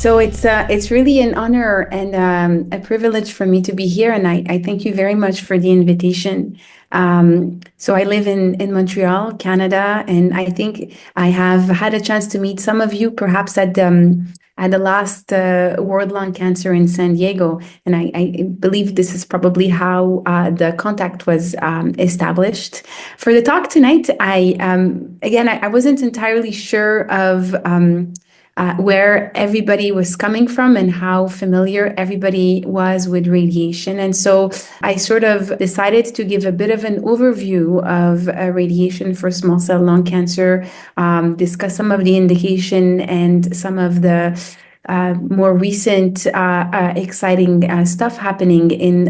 So it's really an honor and a privilege for me to be here, and I thank you very much for the invitation. So I live in Montreal, Canada, and I think I have had a chance to meet some of you, perhaps at the last World Lung Cancer in San Diego, and I believe this is probably how the contact was established. For the talk tonight, I wasn't entirely sure of where everybody was coming from and how familiar everybody was with radiation. And so I sort of decided to give a bit of an overview of radiation for small cell lung cancer, discuss some of the indication and some of the more recent exciting stuff happening in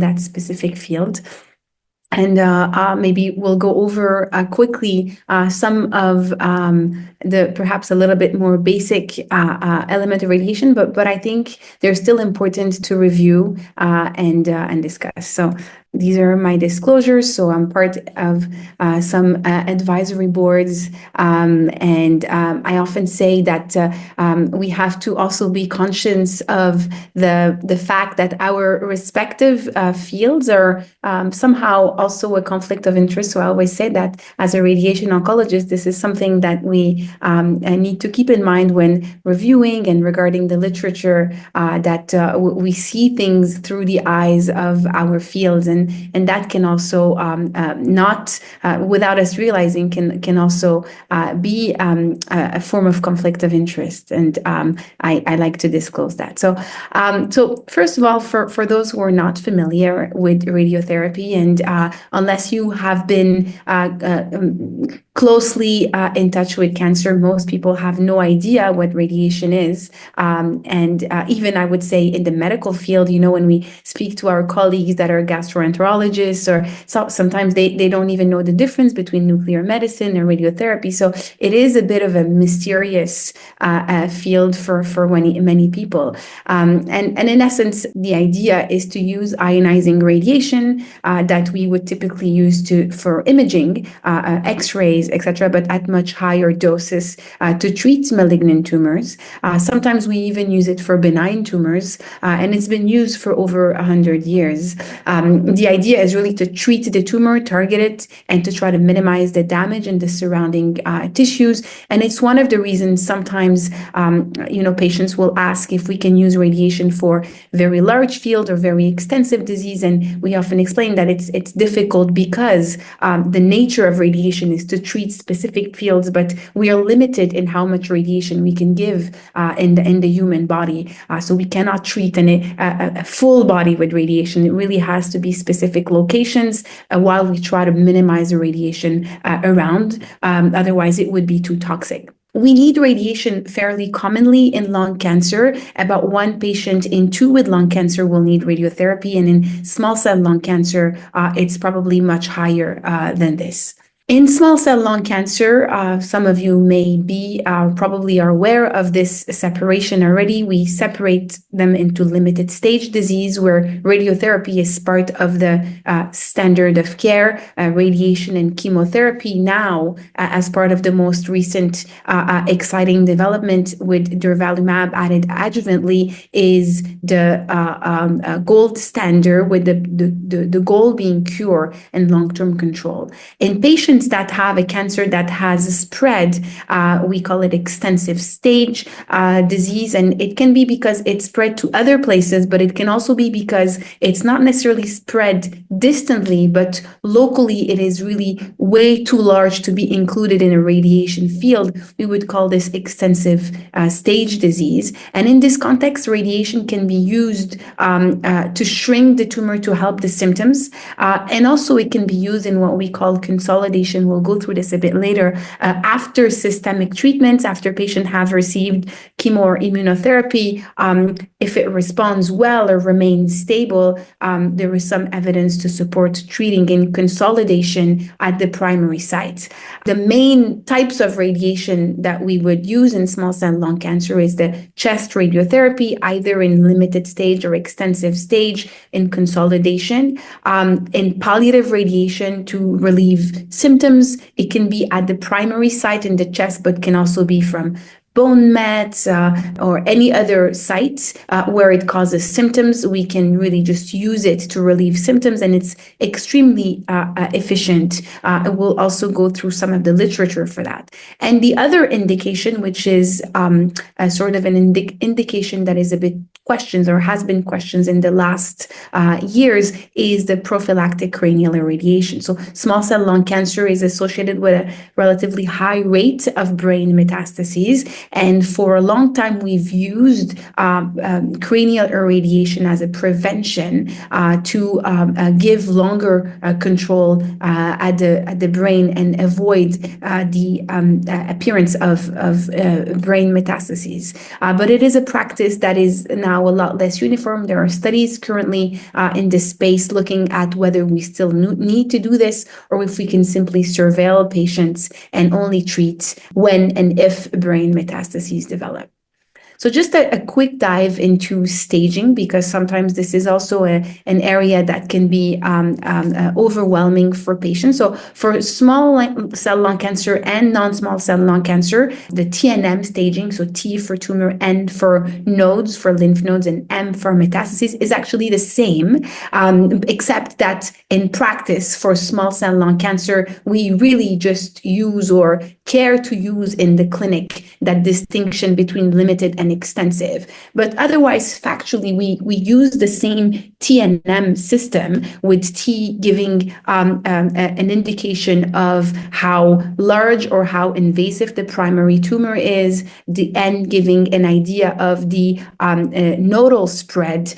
that specific field. And maybe we'll go over quickly some of the perhaps a little bit more basic element of radiation, but I think they're still important to review and discuss. So these are my disclosures. So I'm part of some advisory boards, and I often say that we have to also be conscious of the fact that our respective fields are somehow also a conflict of interest. So I always say that as a radiation oncologist, this is something that we need to keep in mind when reviewing and regarding the literature, that we see things through the eyes of our fields, and that can also not without us realizing can also be a form of conflict of interest, and I like to disclose that. So first of all, for those who are not familiar with radiotherapy, and unless you have been closely in touch with cancer, most people have no idea what radiation is. And even I would say in the medical field, when we speak to our colleagues that are gastroenterologists, or sometimes they don't even know the difference between nuclear medicine and radiotherapy. So it is a bit of a mysterious field for many people. And in essence, the idea is to use ionizing radiation that we would typically use for imaging, X-rays, etc., but at much higher doses to treat malignant tumors. Sometimes we even use it for benign tumors, and it's been used for over 100 years. The idea is really to treat the tumor, target it, and to try to minimize the damage in the surrounding tissues. And it's one of the reasons sometimes, patients will ask if we can use radiation for very large field or very extensive disease, and we often explain that it's difficult because the nature of radiation is to treat specific fields, but we are limited in how much radiation we can give in the human body. So we cannot treat a full body with radiation. It really has to be specific locations while we try to minimize the radiation around. Otherwise, it would be too toxic. We need radiation fairly commonly in lung cancer. About 1 patient in 2 with lung cancer will need radiotherapy, and in small cell lung cancer, it's probably much higher than this. In small cell lung cancer, some of you may be probably are aware of this separation already. We separate them into limited stage disease, where radiotherapy is part of the standard of care, radiation and chemotherapy now as part of the most recent exciting development with durvalumab added adjuvantly is the gold standard, with the goal being cure and long-term control. In patients that have a cancer that has spread, we call it extensive stage disease, and it can be because it's spread to other places, but it can also be because it's not necessarily spread distantly, but locally it is really way too large to be included in a radiation field. We would call this extensive stage disease, and in this context, radiation can be used to shrink the tumor to help the symptoms, and also it can be used in what we call consolidation. We'll go through this a bit later. After systemic treatments, after patients have received chemo or immunotherapy, if it responds well or remains stable, there is some evidence to support treating in consolidation at the primary site. The main types of radiation that we would use in small cell lung cancer is the chest radiotherapy, either in limited stage or extensive stage in consolidation, in palliative radiation to relieve symptoms. It can be at the primary site in the chest, but can also be from bone mets or any other site where it causes symptoms, we can really just use it to relieve symptoms, and it's extremely efficient. We'll also go through some of the literature for that. And the other indication, which is sort of an indication that is a bit questions or has been questions in the last years, is the prophylactic cranial irradiation. So small cell lung cancer is associated with a relatively high rate of brain metastases. And for a long time, we've used cranial irradiation as a prevention to give longer control at the brain and avoid the appearance of brain metastases. But it is a practice that is now a lot less uniform. There are studies currently in this space looking at whether we still need to do this or if we can simply surveil patients and only treat when and if brain metastases develop. So just a quick dive into staging, because sometimes this is also an area that can be overwhelming for patients. So for small cell lung cancer and non-small cell lung cancer, the TNM staging, so T for tumor, N for nodes, for lymph nodes, and M for metastases, is actually the same, except that in practice for small cell lung cancer, we really just use or care to use in the clinic that distinction between limited and extensive. But otherwise, factually, we use the same TNM system, with T giving an indication of how large or how invasive the primary tumor is, the N giving an idea of the nodal spread,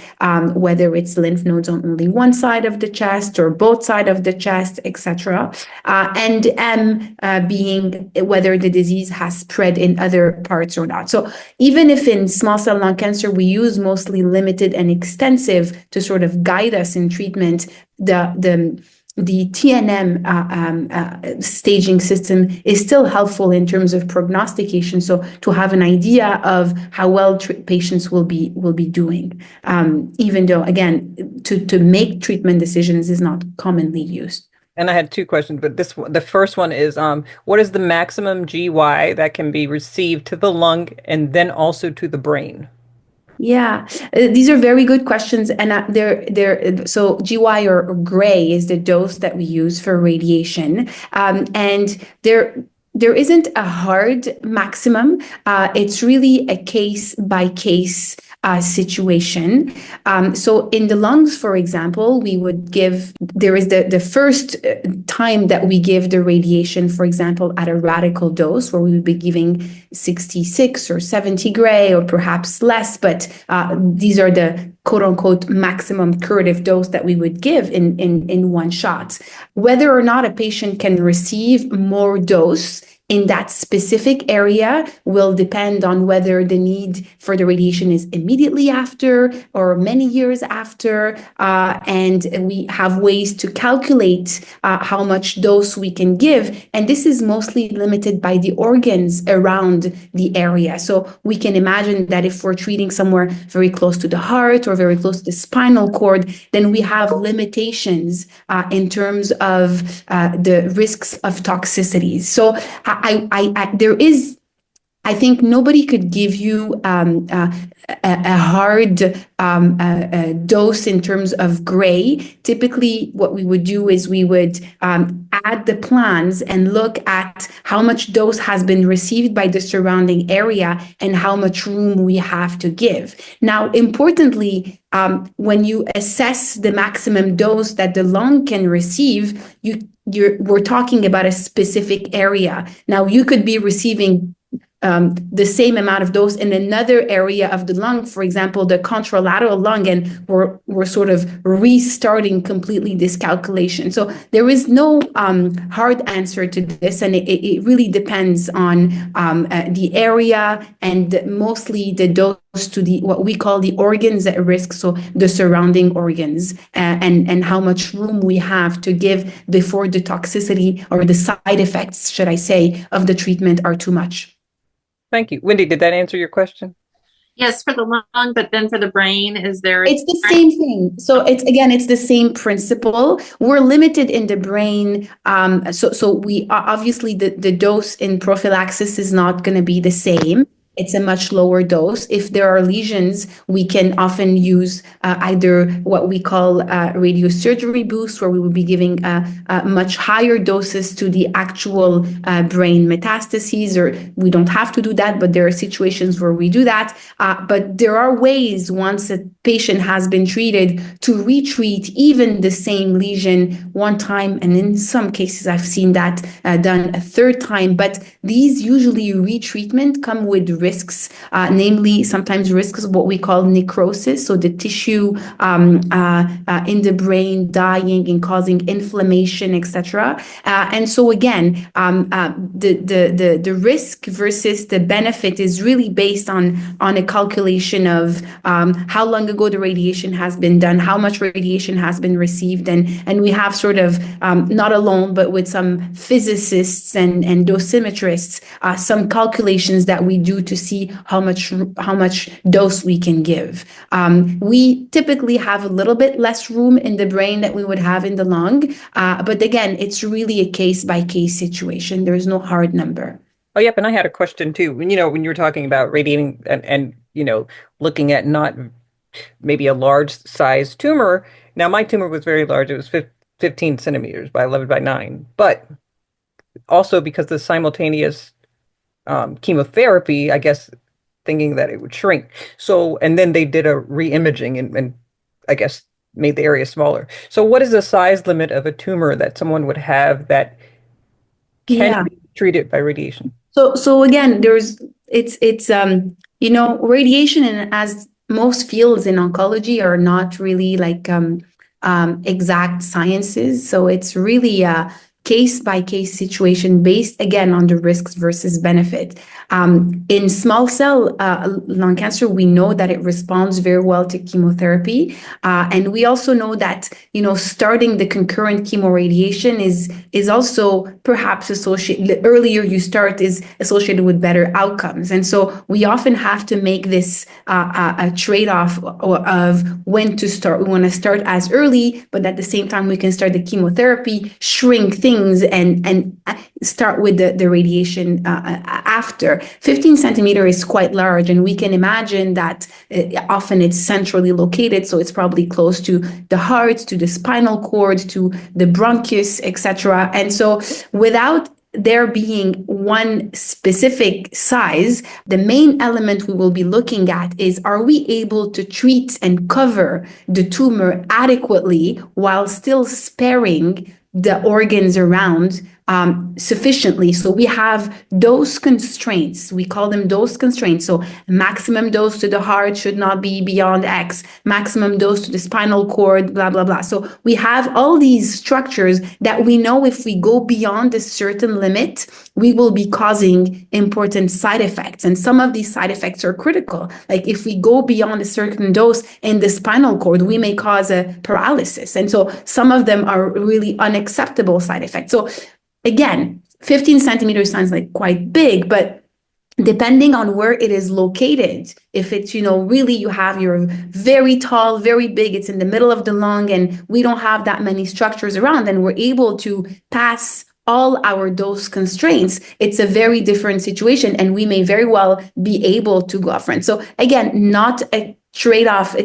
whether it's lymph nodes on only one side of the chest or both sides of the chest, etc. And M being whether the disease has spread in other parts or not. So even if in small cell lung cancer we use mostly limited and extensive to sort of guide us in treatment, the TNM staging system is still helpful in terms of prognostication. So to have an idea of how well patients will be doing, even though, again, to make treatment decisions is not commonly used. And I had two questions, but the first one is, what is the maximum GY that can be received to the lung and then also to the brain? Yeah, these are very good questions, and so GY or gray is the dose that we use for radiation, and there isn't a hard maximum. It's really a case by case situation. So in the lungs, for example, we would give, there is the first time that we give the radiation, for example, at a radical dose where we would be giving 66 or 70 gray or perhaps less, but these are the quote unquote maximum curative dose that we would give in one shot. Whether or not a patient can receive more dose in that specific area will depend on whether the need for the radiation is immediately after or many years after. And we have ways to calculate how much dose we can give. And this is mostly limited by the organs around the area. So we can imagine that if we're treating somewhere very close to the heart or very close to the spinal cord, then we have limitations in terms of the risks of toxicities. So I think nobody could give you a hard dose in terms of gray. Typically, what we would do is we would add the plans and look at how much dose has been received by the surrounding area and how much room we have to give. Now, importantly, when you assess the maximum dose that the lung can receive, we're talking about a specific area. Now, you could be receiving the same amount of dose in another area of the lung, for example, the contralateral lung, and we're sort of restarting completely this calculation. So there is no hard answer to this, and it really depends on the area and mostly the dose to what we call the organs at risk, so the surrounding organs, and how much room we have to give before the toxicity or the side effects, should I say, of the treatment are too much. Thank you. Wendy, did that answer your question? Yes, for the lung, but then for the brain, is there? It's the same thing. So it's the same principle. We're limited in the brain. So we obviously the dose in prophylaxis is not going to be the same. it's a much lower dose. If there are lesions, we can often use either what we call radiosurgery boost, where we will be giving much higher doses to the actual brain metastases, or we don't have to do that, but there are situations where we do that. But there are ways, once a patient has been treated, to retreat even the same lesion one time, and in some cases I've seen that done a third time. But these usually retreatment come with risks, namely sometimes risks of what we call necrosis, so the tissue in the brain dying and causing inflammation, etc. And so again, the risk versus the benefit is really based on a calculation of how long ago the radiation has been done, how much radiation has been received, and we have sort of not alone, but with some physicists and dosimetrists, some calculations that we do to see how much dose we can give. We typically have a little bit less room in the brain that we would have in the lung, but again, it's really a case-by-case situation. There's no hard number. Oh, yep. And I had a question too. When you were talking about radiating and looking at not maybe a large size tumor. Now, my tumor was very large. It was 15 centimeters by 11 by 9. But also because the simultaneous chemotherapy, I guess, thinking that it would shrink. So, and then they did a re-imaging and I guess made the area smaller. So what is the size limit of a tumor that someone would have that can be treated by radiation? So again, radiation, and as most fields in oncology are not really like exact sciences. So it's really a case-by-case situation based, again, on the risks versus benefit. In small cell lung cancer, we know that it responds very well to chemotherapy. And we also know that, starting the concurrent chemoradiation is also perhaps associated, the earlier you start is associated with better outcomes. And so we often have to make this a trade-off of when to start. We want to start as early, but at the same time, we can start the chemotherapy, shrink things, and start with the radiation after. 15 centimeter is quite large, and we can imagine that often it's centrally located, so it's probably close to the heart, to the spinal cord, to the bronchus, etc. And so without there being one specific size, the main element we will be looking at is, are we able to treat and cover the tumor adequately while still sparing the organs around sufficiently? So we have dose constraints. We call them dose constraints. So maximum dose to the heart should not be beyond X, maximum dose to the spinal cord, blah, blah, blah. So we have all these structures that we know if we go beyond a certain limit, we will be causing important side effects. And some of these side effects are critical. Like if we go beyond a certain dose in the spinal cord, we may cause a paralysis. And so some of them are really unacceptable side effects. So again, 15 centimeters sounds like quite big, but depending on where it is located, if it's, really you have your very tall, very big, it's in the middle of the lung and we don't have that many structures around, and we're able to pass all our dose constraints, it's a very different situation, and we may very well be able to go upfront. So again, not a trade-off.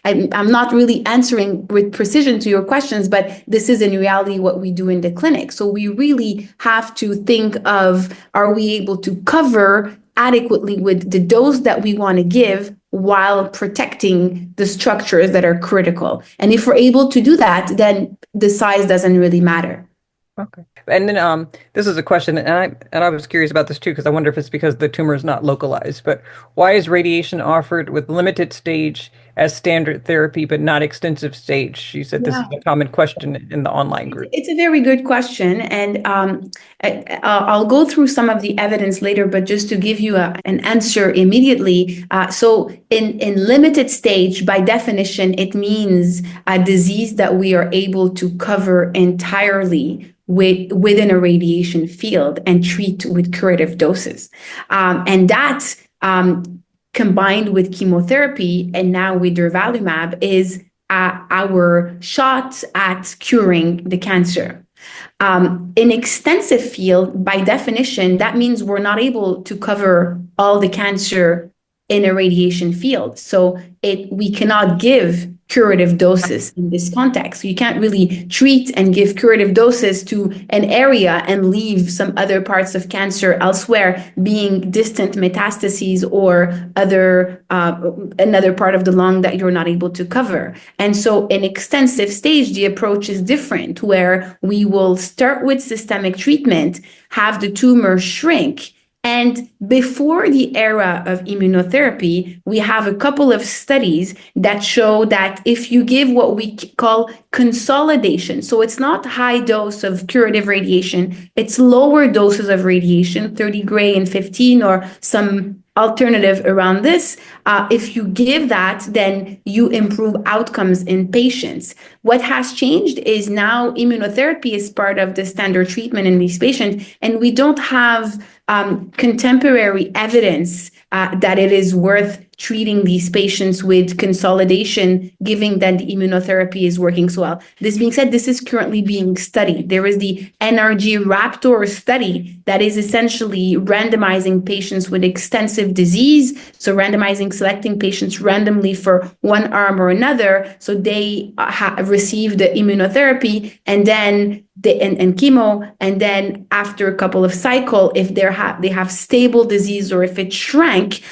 I'm not really answering with precision to your questions, but this is in reality what we do in the clinic. So we really have to think of, are we able to cover adequately with the dose that we want to give while protecting the structures that are critical? And if we're able to do that, then the size doesn't really matter. Okay. And then this is a question, and I was curious about this too, because I wonder if it's because the tumor is not localized, but why is radiation offered with limited stage as standard therapy, but not extensive stage? She said this is a common question in the online group. It's a very good question, and I'll go through some of the evidence later, but just to give you an answer immediately. So in limited stage, by definition, it means a disease that we are able to cover entirely within a radiation field and treat with curative doses. And that combined with chemotherapy and now with durvalumab is our shot at curing the cancer. In extensive field, by definition, that means we're not able to cover all the cancer in a radiation field. So we cannot give curative doses in this context. You can't really treat and give curative doses to an area and leave some other parts of cancer elsewhere, being distant metastases or another part of the lung that you're not able to cover. And so in extensive stage, the approach is different, where we will start with systemic treatment, have the tumor shrink. And before the era of immunotherapy, we have a couple of studies that show that if you give what we call consolidation, so it's not high dose of curative radiation, it's lower doses of radiation, 30 gray and 15 or some alternative around this. If you give that, then you improve outcomes in patients. What has changed is now immunotherapy is part of the standard treatment in these patients, and we don't have contemporary evidence that it is worth treating these patients with consolidation, given that the immunotherapy is working so well. This being said, this is currently being studied. There is the NRG Raptor study that is essentially randomizing patients with extensive disease. So selecting patients randomly for one arm or another. So they receive the immunotherapy and then and chemo, and then after a couple of cycles, if they have stable disease or if it shrank,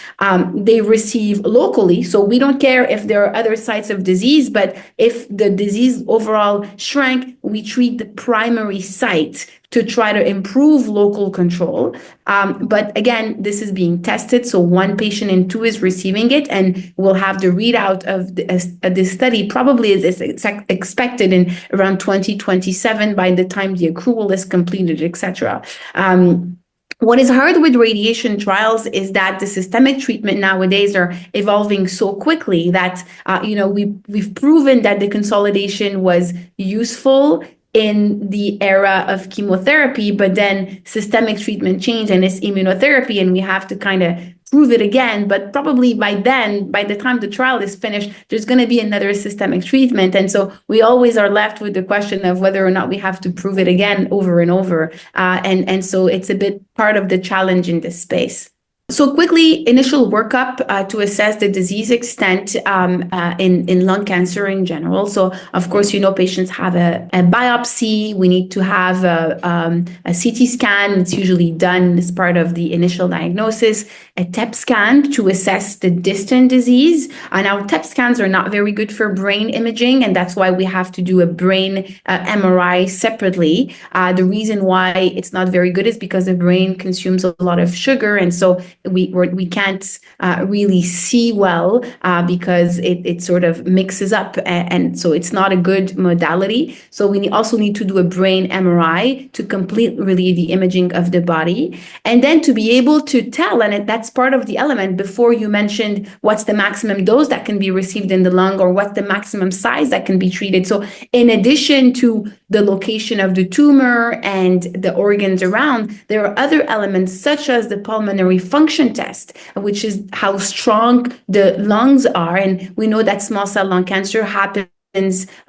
they receive locally. So we don't care if there are other sites of disease, but if the disease overall shrank, we treat the primary site to try to improve local control. But again, this is being tested. So 1 patient in 2 is receiving it, and we'll have the readout of this study probably is expected in around 2027 by the time the accrual is completed, etc. What is hard with radiation trials is that the systemic treatment nowadays are evolving so quickly that we've proven that the consolidation was useful in the era of chemotherapy, but then systemic treatment changed and it's immunotherapy, and we have to kind of prove it again. But probably by the time the trial is finished, there's going to be another systemic treatment. And so we always are left with the question of whether or not we have to prove it again over and over. And so it's a bit part of the challenge in this space. So quickly, initial workup to assess the disease extent in lung cancer in general. So of course, patients have a biopsy. We need to have a CT scan. It's usually done as part of the initial diagnosis. A TEP scan to assess the distant disease. And our TEP scans are not very good for brain imaging, and that's why we have to do a brain MRI separately. The reason why it's not very good is because the brain consumes a lot of sugar, and so we can't really see well because it sort of mixes up, and so it's not a good modality. So we also need to do a brain MRI to complete really the imaging of the body, and then to be able to tell, and that's part of the element before you mentioned what's the maximum dose that can be received in the lung or what's the maximum size that can be treated. So in addition to the location of the tumor and the organs around, there are other elements such as the pulmonary function test, which is how strong the lungs are. And we know that small cell lung cancer happens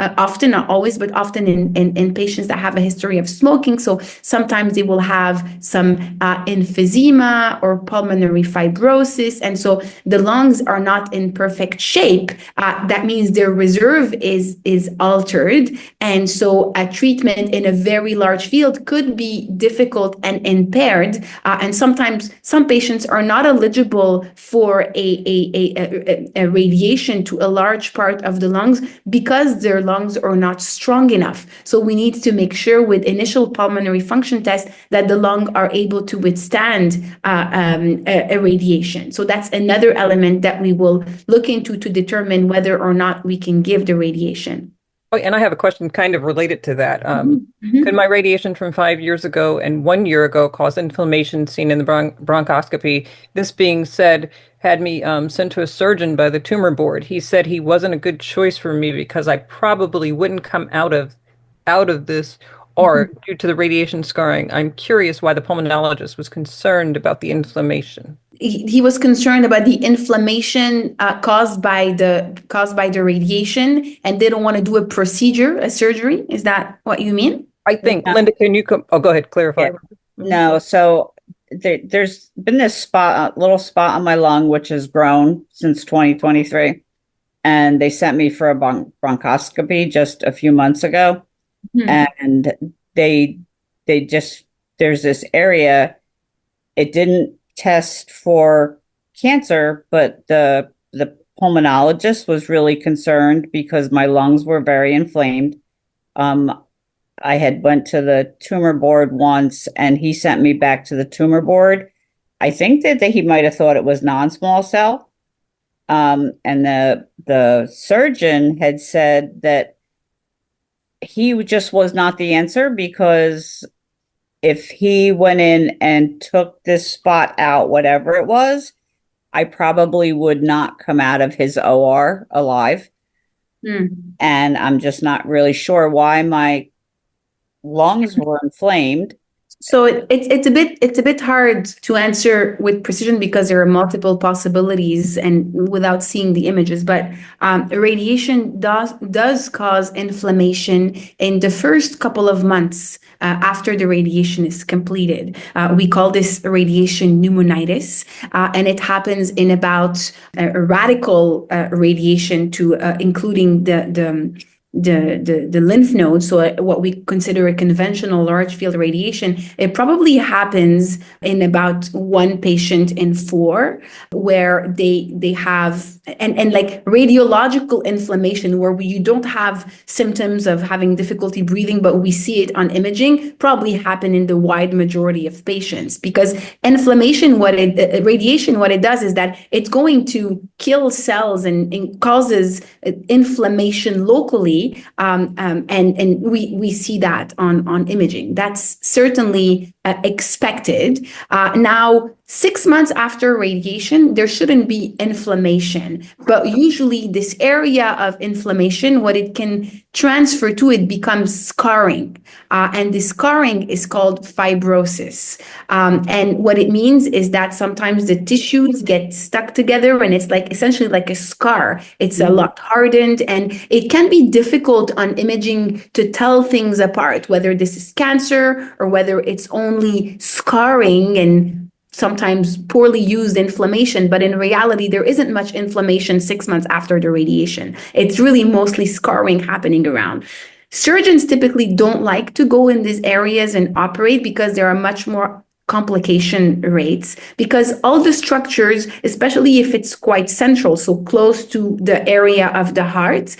often, not always, but often in patients that have a history of smoking. So sometimes they will have some emphysema or pulmonary fibrosis. And so the lungs are not in perfect shape. That means their reserve is altered. And so a treatment in a very large field could be difficult and impaired. And sometimes some patients are not eligible for a radiation to a large part of the lungs because their lungs are not strong enough. So we need to make sure with initial pulmonary function test that the lungs are able to withstand a radiation. So that's another element that we will look into to determine whether or not we can give the radiation. Oh, and I have a question kind of related to that. Could my radiation from 5 years ago and 1 year ago cause inflammation seen in the bronchoscopy? This being said, had me sent to a surgeon by the tumor board. He said he wasn't a good choice for me because I probably wouldn't come out of this or due to the radiation scarring. I'm curious why the pulmonologist was concerned about the inflammation. He was concerned about the inflammation caused by the radiation and didn't want to do a surgery. Is that what you mean? I think, Linda, can you go ahead, clarify? No, so there's been this little spot on my lung, which has grown since 2023. And they sent me for a bronchoscopy just a few months ago. And they just, there's this area, it didn't test for cancer, but the pulmonologist was really concerned because my lungs were very inflamed. I had went to the tumor board once and he sent me back to the tumor board. I think that he might have thought it was non-small cell. And the surgeon had said that he just was not the answer, because if he went in and took this spot out, whatever it was, I probably would not come out of his OR alive. And I'm just not really sure why my lungs were inflamed. So it's a bit hard to answer with precision because there are multiple possibilities and without seeing the images. But radiation does cause inflammation in the first couple of months after the radiation is completed. We call this radiation pneumonitis, and it happens in about radical radiation to including the lymph nodes, so what we consider a conventional large field radiation. It probably happens in about 1 patient in 4, where they have and like radiological inflammation, where you don't have symptoms of having difficulty breathing, but we see it on imaging, probably happen in the wide majority of patients. Because inflammation, radiation, what it does is that it's going to kill cells and causes inflammation locally, and we see that on imaging. That's certainly expected. Now, 6 months after radiation, there shouldn't be inflammation, but usually this area of inflammation, what it can transfer to, it becomes scarring, and the scarring is called fibrosis. And what it means is that sometimes the tissues get stuck together, and it's like essentially like a scar. It's a lot hardened, and it can be difficult on imaging to tell things apart, whether this is cancer or whether it's only scarring and sometimes poorly used inflammation. But in reality, there isn't much inflammation 6 months after the radiation. It's really mostly scarring happening around. Surgeons typically don't like to go in these areas and operate because there are much more complication rates, because all the structures, especially if it's quite central, so close to the area of the heart,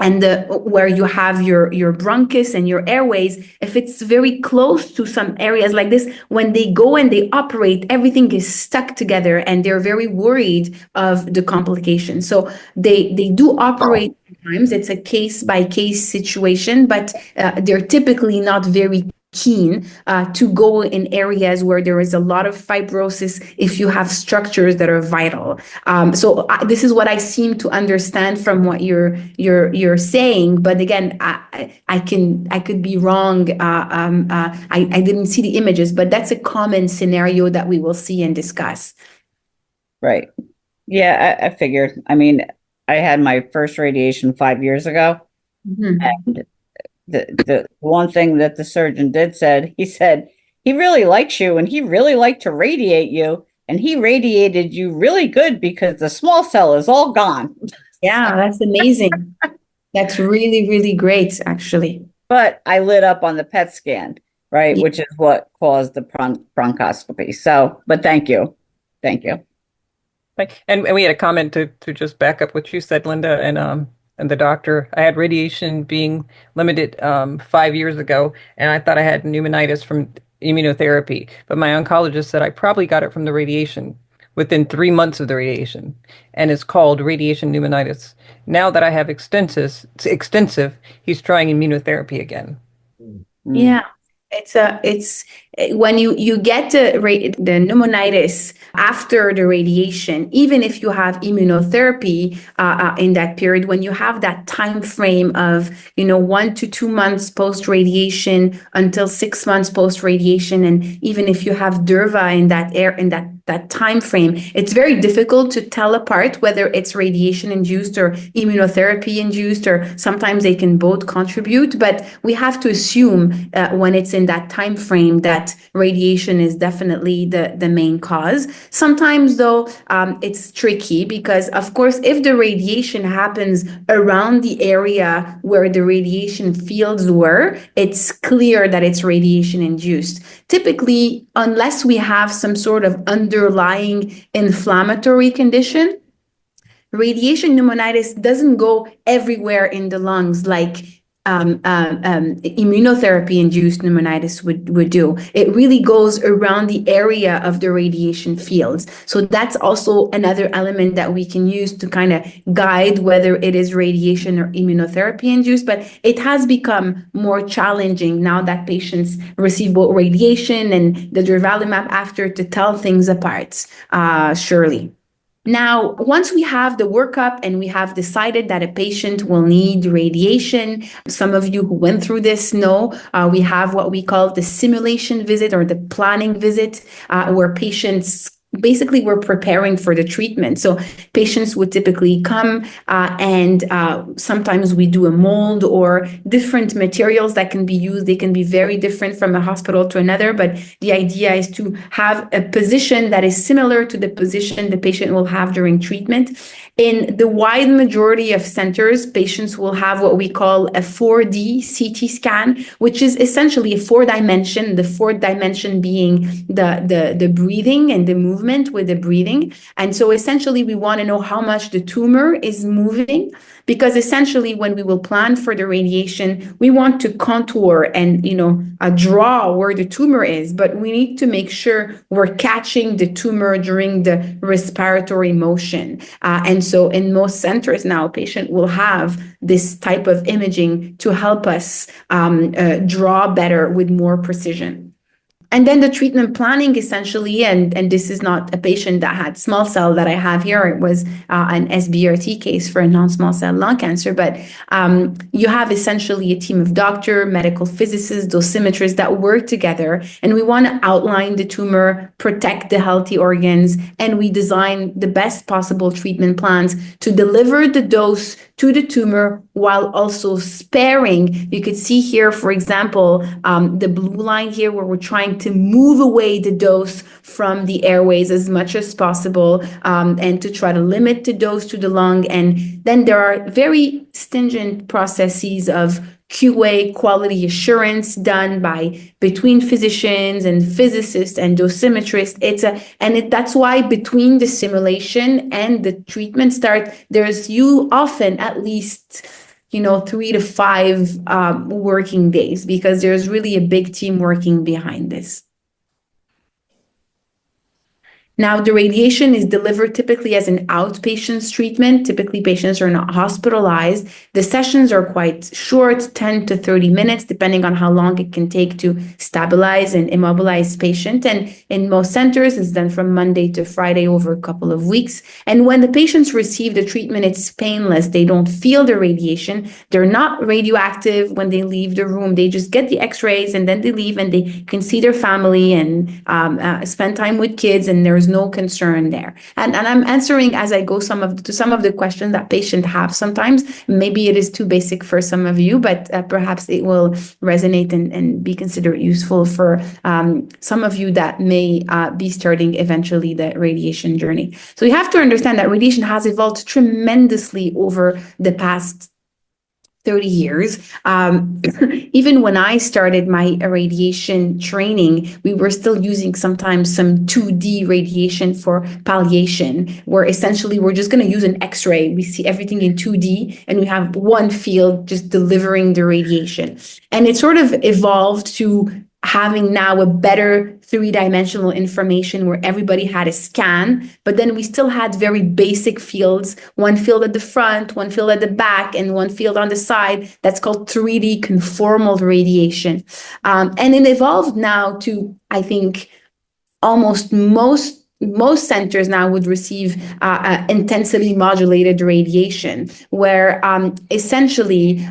and where you have your bronchus and your airways, if it's very close to some areas like this, when they go and they operate, everything is stuck together, and they're very worried of the complications. So they do operate sometimes. It's a case-by-case situation, but they're typically not very keen to go in areas where there is a lot of fibrosis if you have structures that are vital. So this is what I seem to understand from what you're saying. But again, I could be wrong. I didn't see the images, but that's a common scenario that we will see and discuss. Right. Yeah, I figured. I mean, I had my first radiation 5 years ago, and the one thing that the surgeon said, he said, he really likes you and he really liked to radiate you, and he radiated you really good because the small cell is all gone. Yeah, that's amazing. That's really, really great, actually. But I lit up on the PET scan, right? Yeah. Which is what caused the bronchoscopy. So, but thank you. Thank you. And we had a comment to just back up what you said, Linda, and the doctor. I had radiation being limited 5 years ago, and I thought I had pneumonitis from immunotherapy. But my oncologist said I probably got it from the radiation within 3 months of the radiation, and it's called radiation pneumonitis. Now that I have extensive, he's trying immunotherapy again. Yeah. It's when you get the pneumonitis after the radiation, even if you have immunotherapy in that period, when you have that time frame of 1 to 2 months post radiation until 6 months post radiation, and even if you have durva in that that time frame, it's very difficult to tell apart whether it's radiation induced or immunotherapy induced, or sometimes they can both contribute. But we have to assume when it's in that time frame that radiation is definitely the main cause. Sometimes, though, it's tricky because, of course, if the radiation happens around the area where the radiation fields were, it's clear that it's radiation induced. Typically, unless we have some sort of underlying inflammatory condition, radiation pneumonitis doesn't go everywhere in the lungs like immunotherapy-induced pneumonitis would do. It really goes around the area of the radiation fields. So that's also another element that we can use to kind of guide whether it is radiation or immunotherapy-induced. But it has become more challenging now that patients receive both radiation and the durvalumab after to tell things apart, surely. Now, once we have the workup and we have decided that a patient will need radiation, some of you who went through this know we have what we call the simulation visit or the planning visit, where patients basically we're preparing for the treatment. So patients would typically come and sometimes we do a mold or different materials that can be used. They can be very different from a hospital to another, but the idea is to have a position that is similar to the position the patient will have during treatment. In the wide majority of centers, patients will have what we call a 4D CT scan, which is essentially a 4-dimension, the fourth dimension being the breathing and the movement with the breathing. And so essentially we want to know how much the tumor is moving, because essentially when we will plan for the radiation, we want to contour and draw where the tumor is, but we need to make sure we're catching the tumor during the respiratory motion. And so in most centers now, a patient will have this type of imaging to help us draw better with more precision. And then the treatment planning essentially, and this is not a patient that had small cell that I have here, it was an SBRT case for a non-small cell lung cancer, but you have essentially a team of doctor, medical physicists, dosimetrists that work together, and we want to outline the tumor, protect the healthy organs, and we design the best possible treatment plans to deliver the dose to the tumor while also sparing. You could see here, for example, the blue line here where we're trying to move away the dose from the airways as much as possible and to try to limit the dose to the lung. And then there are very stringent processes of QA, quality assurance, done between physicians and physicists and dosimetrists. That's why between the simulation and the treatment start, there's often at least 3 to 5 working days, because there's really a big team working behind this. Now, the radiation is delivered typically as an outpatient treatment. Typically, patients are not hospitalized. The sessions are quite short, 10 to 30 minutes, depending on how long it can take to stabilize and immobilize patient. And in most centers, it's done from Monday to Friday over a couple of weeks. And when the patients receive the treatment, it's painless. They don't feel the radiation. They're not radioactive when they leave the room. They just get the x-rays and then they leave and they can see their family and spend time with kids, and there's no concern there. And I'm answering as I go some of the questions that patients have sometimes. Maybe it is too basic for some of you, but perhaps it will resonate and be considered useful for some of you that may be starting eventually the radiation journey. So you have to understand that radiation has evolved tremendously over the past 30 years. Even when I started my radiation training, we were still using sometimes some 2D radiation for palliation, where essentially we're just going to use an X-ray. We see everything in 2D and we have one field just delivering the radiation. And it sort of evolved to having now a better 3-dimensional information where everybody had a scan, but then we still had very basic fields, one field at the front, one field at the back, and one field on the side. That's called 3D conformal radiation. And it evolved now to, I think, almost most centers now would receive intensity modulated radiation, where essentially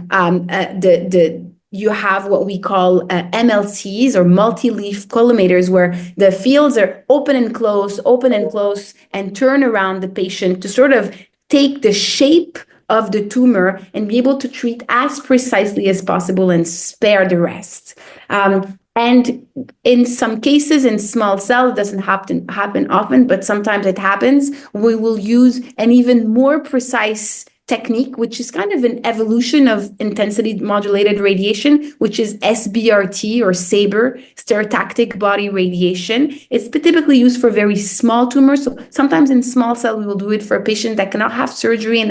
you have what we call MLCs, or multi-leaf collimators, where the fields are open and close, and turn around the patient to sort of take the shape of the tumor and be able to treat as precisely as possible and spare the rest. And in some cases, in small cell, it doesn't happen often, but sometimes it happens. We will use an even more precise technique, which is kind of an evolution of intensity modulated radiation, which is SBRT, or SABR, stereotactic body radiation. It's typically used for very small tumors. So sometimes in small cell, we will do it for a patient that cannot have surgery and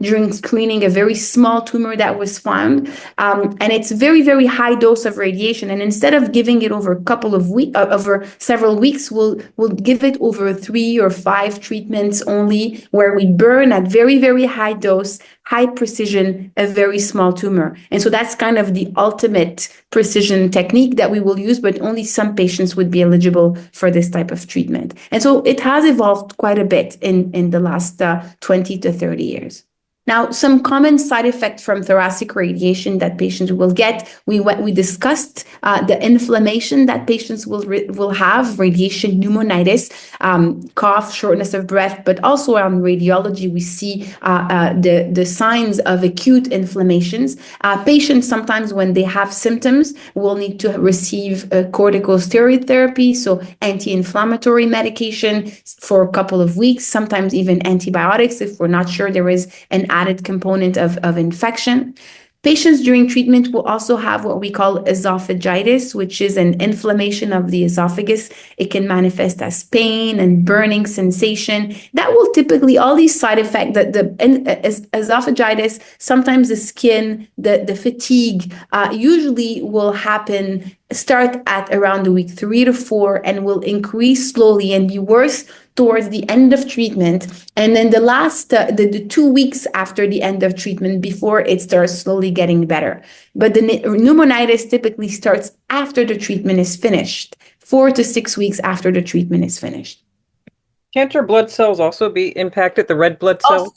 during screening, a very small tumor that was found. And it's very, very high dose of radiation. And instead of giving it over a couple of weeks, over several weeks, we'll give it over 3 or 5 treatments only, where we burn at very, very high dose, high precision, a very small tumor. And so that's kind of the ultimate precision technique that we will use, but only some patients would be eligible for this type of treatment. And so it has evolved quite a bit in the last 20 to 30 years. Now, some common side effects from thoracic radiation that patients will get, we discussed the inflammation that patients will have, radiation pneumonitis, cough, shortness of breath, but also on radiology, we see the signs of acute inflammations. Patients sometimes, when they have symptoms, will need to receive corticosteroid therapy, so anti-inflammatory medication for a couple of weeks, sometimes even antibiotics if we're not sure there is an added component of infection. Patients during treatment will also have what we call esophagitis, which is an inflammation of the esophagus. It can manifest as pain and burning sensation. That will typically, all these side effects, the esophagitis, sometimes the skin, the fatigue, usually will start at around the week 3 to 4 and will increase slowly and be worse towards the end of treatment, and then the last the 2 weeks after the end of treatment, before it starts slowly getting better. But the pneumonitis typically starts after the treatment is finished, 4 to 6 weeks after the treatment is finished. Cancer blood cells also be impacted, the red blood cells?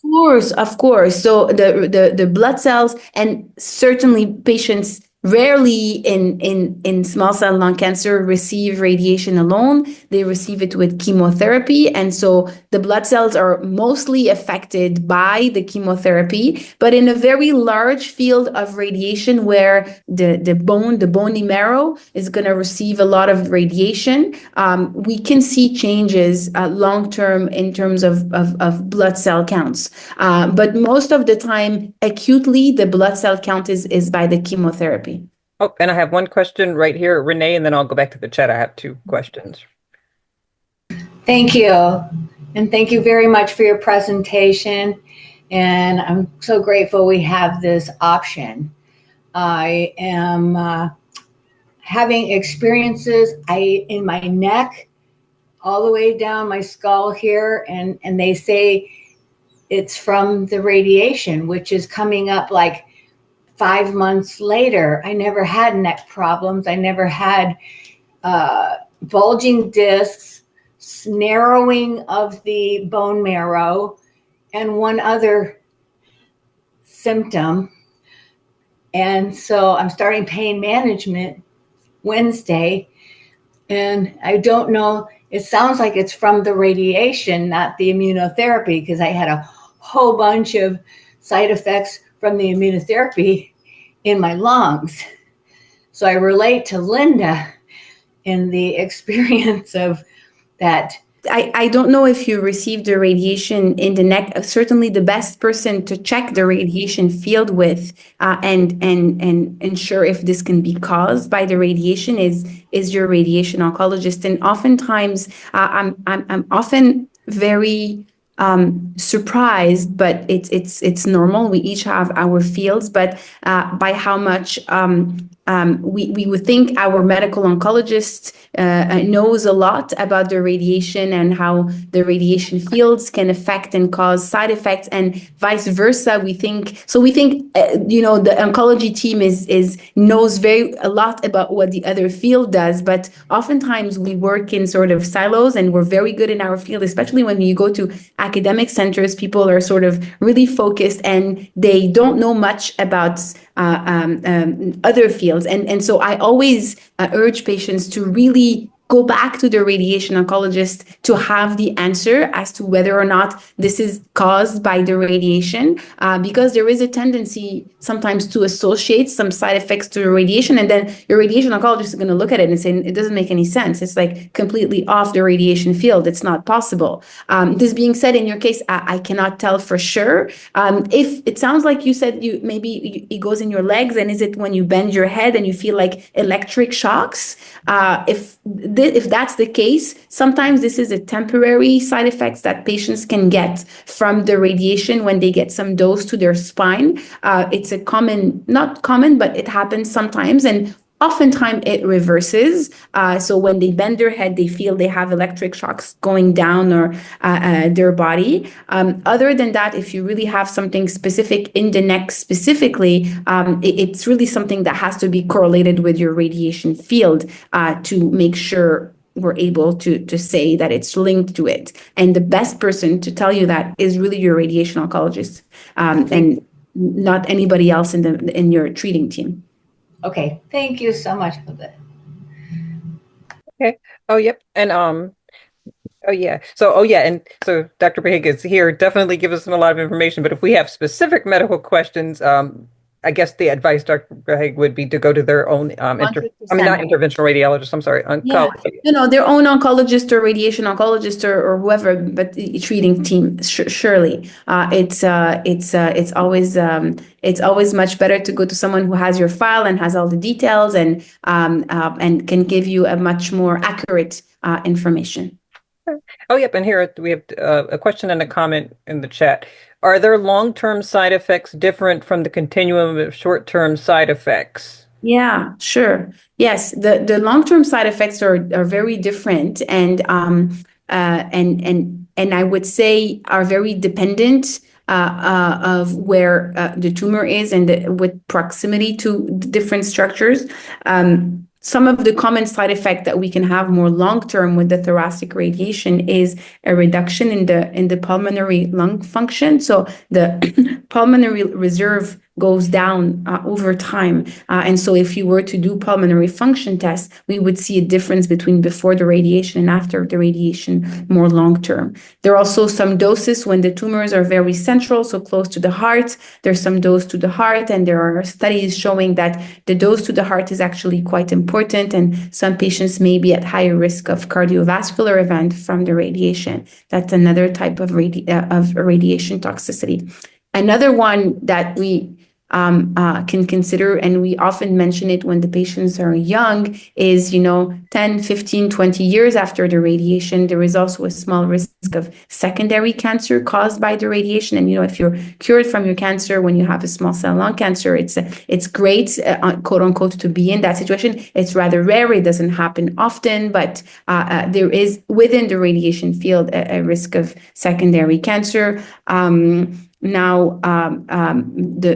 Of course. So the blood cells, and certainly patients rarely in small cell lung cancer receive radiation alone. They receive it with chemotherapy. And so the blood cells are mostly affected by the chemotherapy, but in a very large field of radiation where the bony marrow is going to receive a lot of radiation, we can see changes long-term in terms of blood cell counts. But most of the time, acutely, the blood cell count is by the chemotherapy. Oh, and I have one question right here, Renee, and then I'll go back to the chat. I have 2 questions. Thank you. And thank you very much for your presentation. And I'm so grateful we have this option. I am having experiences in my neck, all the way down my skull here, and they say it's from the radiation, which is coming up like 5 months later. I never had neck problems. I never had bulging discs, narrowing of the bone marrow, and one other symptom. And so I'm starting pain management Wednesday, and I don't know, it sounds like it's from the radiation, not the immunotherapy, because I had a whole bunch of side effects from the immunotherapy in my lungs. So I relate to Linda in the experience of that. I don't know if you received the radiation in the neck. Certainly the best person to check the radiation field with and ensure if this can be caused by the radiation is your radiation oncologist. And oftentimes I'm often very surprised, but it's normal. We each have our fields, but by how much we would think our medical oncologist knows a lot about the radiation and how the radiation fields can affect and cause side effects, and vice versa. We think the oncology team knows a lot about what the other field does, but oftentimes we work in sort of silos, and we're very good in our field, especially when you go to academic centers. People are sort of really focused and they don't know much about other fields. And so I always urge patients to really go back to the radiation oncologist to have the answer as to whether or not this is caused by the radiation, because there is a tendency sometimes to associate some side effects to the radiation, and then your radiation oncologist is going to look at it and say, it doesn't make any sense. It's like completely off the radiation field. It's not possible. This being said, in your case, I cannot tell for sure. If it sounds like you said it goes in your legs, and is it when you bend your head and you feel like electric shocks? If that's the case, sometimes this is a temporary side effects that patients can get from the radiation when they get some dose to their spine. It's not common, but it happens sometimes. And oftentimes it reverses. So when they bend their head, they feel they have electric shocks going down or their body. Other than that, if you really have something specific in the neck specifically, it's really something that has to be correlated with your radiation field to make sure we're able to say that it's linked to it. And the best person to tell you that is really your radiation oncologist, and not anybody else in your treating team. Okay, thank you so much for that. Okay. Oh, yep. And oh yeah. And so Dr. Bahig is here. Definitely give us a lot of information. But if we have specific medical questions, I guess the advice, Dr. Bahig, would be to go to their own not interventional radiologist. I'm sorry, oncologist. Yeah. Their own oncologist or radiation oncologist or whoever, but the treating team. Surely, it's always much better to go to someone who has your file and has all the details and can give you a much more accurate information. Oh, yep. And here we have a question and a comment in the chat. Are there long-term side effects different from the continuum of short-term side effects? Yeah, sure. Yes, the long-term side effects are very different, and I would say are very dependent of where the tumor is and with proximity to different structures. Some of the common side effects that we can have more long-term with the thoracic radiation is a reduction in the pulmonary lung function. So the pulmonary reserve goes down over time. And so if you were to do pulmonary function tests, we would see a difference between before the radiation and after the radiation more long-term. There are also some doses when the tumors are very central, so close to the heart. There's some dose to the heart, and there are studies showing that the dose to the heart is actually quite important, and some patients may be at higher risk of cardiovascular event from the radiation. That's another type of radiation toxicity. Another one that we can consider, and we often mention it when the patients are young, is 10, 15, 20 years after the radiation, there is also a small risk of secondary cancer caused by the radiation. And if you're cured from your cancer when you have a small cell lung cancer, it's great, quote unquote, to be in that situation. It's rather rare. It doesn't happen often, but there is within the radiation field a risk of secondary cancer. Now, the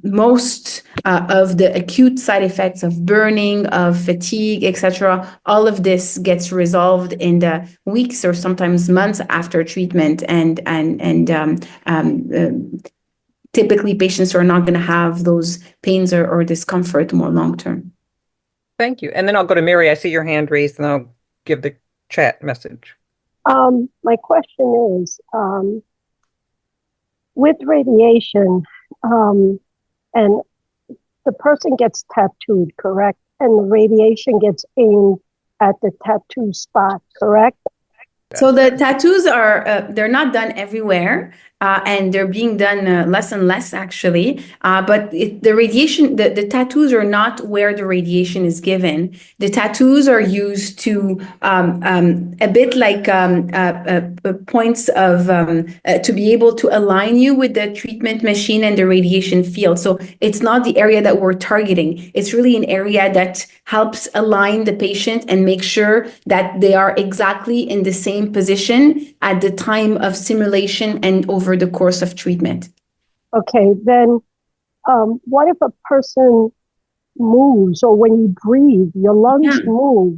most of the acute side effects of burning, of fatigue, etc., all of this gets resolved in the weeks or sometimes months after treatment, and typically patients are not going to have those pains or discomfort more long term. Thank you. And then I'll go to Mary. I see your hand raised, and I'll give the chat message. My question is, with radiation, and the person gets tattooed, correct? And the radiation gets aimed at the tattoo spot, correct? So the tattoos they're not done everywhere, and they're being done less and less, actually. But the radiation, the tattoos are not where the radiation is given. The tattoos are used to a bit like points of to be able to align you with the treatment machine and the radiation field. So it's not the area that we're targeting. It's really an area that helps align the patient and make sure that they are exactly in the same position at the time of simulation and over the course of treatment. Okay, then what if a person moves, or when you breathe, your lungs move?